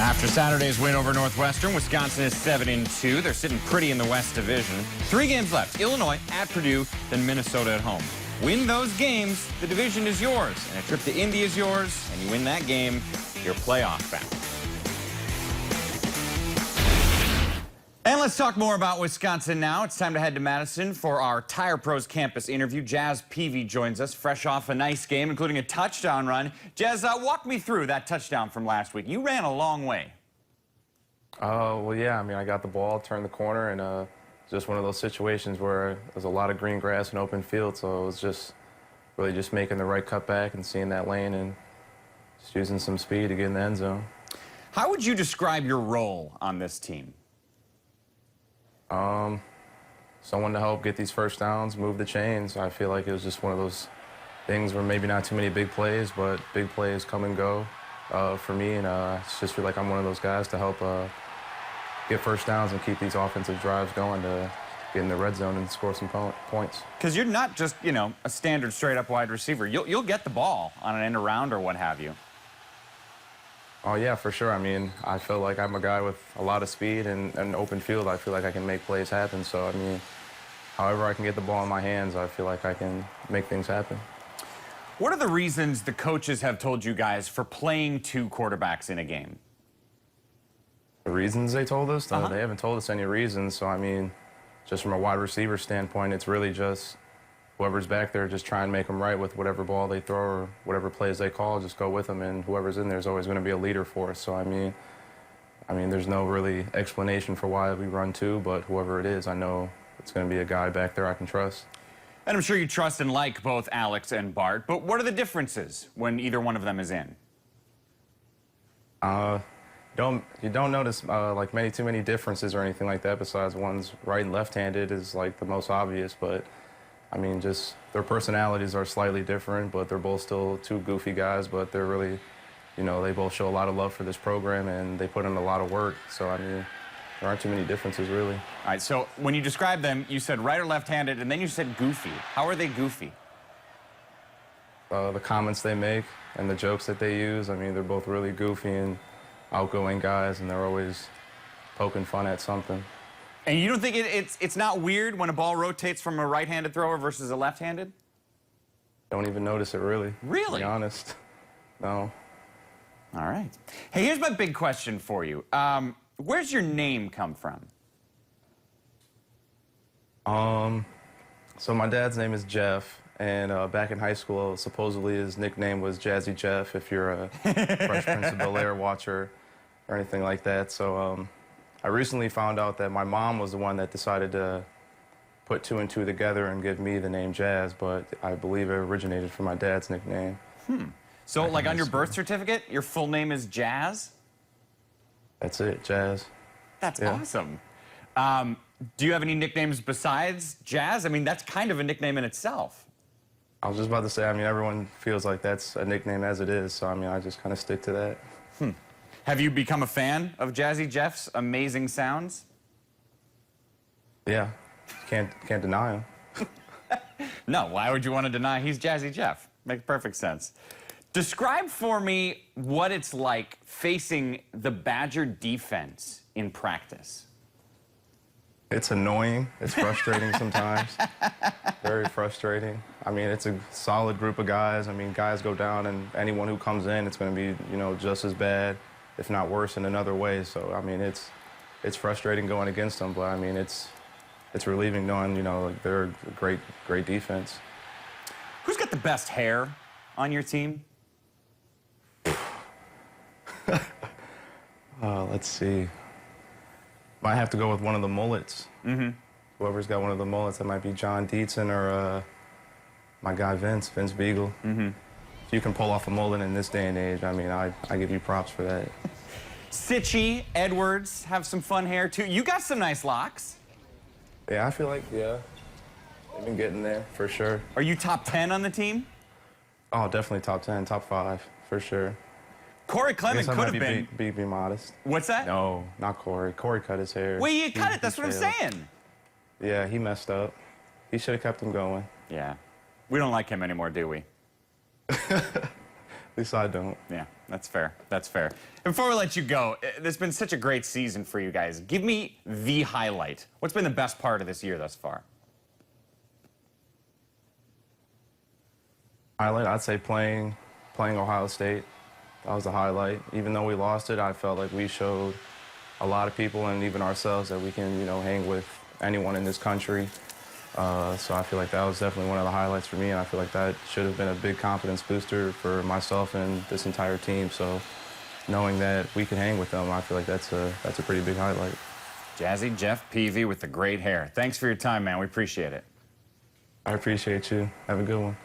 After Saturday's win over Northwestern, Wisconsin is 7-2. They're sitting pretty in the West Division. 3 games left. Illinois at Purdue, then Minnesota at home. Win those games, the division is yours. And a trip to Indy is yours. And you win that game, you're playoff bound. And let's talk more about Wisconsin now. It's time to head to Madison for our Tire Pros campus interview. Jazz Peavy joins us, fresh off a nice game, including a touchdown run. Jazz, walk me through that touchdown from last week. You ran a long way. Well, yeah, I mean, I got the ball, turned the corner, and just one of those situations where there's a lot of green grass and open field, so it was just really just making the right cutback and seeing that lane and just using some speed to get in the end zone. How would you describe your role on this team? Someone to help get these first downs, move the chains. I feel like it was just one of those things where maybe not too many big plays, but big plays come and go for me, and it's just feel like I'm one of those guys to help get first downs and keep these offensive drives going to get in the red zone and score some points. Because you're not just, you know, a standard straight-up wide receiver. You'll get the ball on an end around or what have you. Oh, yeah, for sure. I mean, I feel like I'm a guy with a lot of speed and open field. I feel like I can make plays happen. So, I mean, however I can get the ball in my hands, I feel like I can make things happen. What are the reasons the coaches have told you guys for playing 2 quarterbacks in a game? The reasons they told us? No, they haven't told us any reasons. So, I mean, just from a wide receiver standpoint, it's really just whoever's back there, just try and make them right with whatever ball they throw or whatever plays they call, just go with them, and whoever's in there is always going to be a leader for us. So, I mean, there's no really explanation for why we run 2, but whoever it is, I know it's going to be a guy back there I can trust. And I'm sure you trust and like both Alex and Bart, but what are the differences when either one of them is in? You don't notice like too many differences or anything like that, besides one's right and left-handed is like the most obvious, but I mean, just their personalities are slightly different, but they're both still 2 goofy guys, but they're really, you know, they both show a lot of love for this program and they put in a lot of work. So, I mean, there aren't too many differences, really. All right, so when you described them, you said right or left-handed, and then you said goofy. How are they goofy? The comments they make and the jokes that they use, I mean, they're both really goofy and outgoing guys, and they're always poking fun at something. And you don't think it's not weird when a ball rotates from a right-handed thrower versus a left-handed? Don't even notice it, really. Really? To be honest. No. All right. Hey, here's my big question for you. Where's your name come from? So my dad's name is Jeff, and back in high school, supposedly his nickname was Jazzy Jeff, if you're a Fresh Prince of Bel-Air watcher or anything like that. So I recently found out that my mom was the one that decided to put 2 and 2 together and give me the name Jazz, but I believe it originated from my dad's nickname. So, like on your birth certificate, your full name is Jazz? That's it, Jazz. That's awesome. Do you have any nicknames besides Jazz? I mean, that's kind of a nickname in itself. I was just about to say, I mean, everyone feels like that's a nickname as it is, so I mean, I just kind of stick to that. Have you become a fan of Jazzy Jeff's amazing sounds? Yeah, can't deny him. No, why would you want to deny he's Jazzy Jeff? Makes perfect sense. Describe for me what it's like facing the Badger defense in practice. It's annoying. It's frustrating sometimes. Very frustrating. I mean, it's a solid group of guys. I mean, guys go down, and anyone who comes in, it's going to be, you know, just as bad, if not worse in another way. So, I mean, it's frustrating going against them, but, I mean, it's relieving knowing, you know, like they're a great defense. Who's got the best hair on your team? Let's see. Might have to go with one of the mullets. Whoever's got one of the mullets, that might be John Dietzen or my guy Vince Beagle. If you can pull off a mullet in this day and age, I mean, I give you props for that. Sitchy, Edwards have some fun hair too. You got some nice locks. Yeah, I feel like, yeah, they've been getting there for sure. Are you top 10 on the team? Oh, definitely top 10, top 5, for sure. Corey Clement could have been. Be modest. What's that? No, not Corey. Corey cut his hair. Well, you cut it. That's what I'm saying. Yeah, he messed up. He should have kept him going. Yeah. We don't like him anymore, do we? least I don't. Yeah, that's fair. That's fair. And before we let you go, there's been such a great season for you guys. Give me the highlight. What's been the best part of this year thus far? Highlight, I'd say playing Ohio State. That was the highlight. Even though we lost it, I felt like we showed a lot of people and even ourselves that we can, hang with anyone in this country. So I feel like that was definitely one of the highlights for me, and I feel like that should have been a big confidence booster for myself and this entire team. So knowing that we could hang with them, I feel like that's a pretty big highlight. Jazzy Jeff Peavy with the great hair. Thanks for your time, man. We appreciate it. I appreciate you. Have a good one.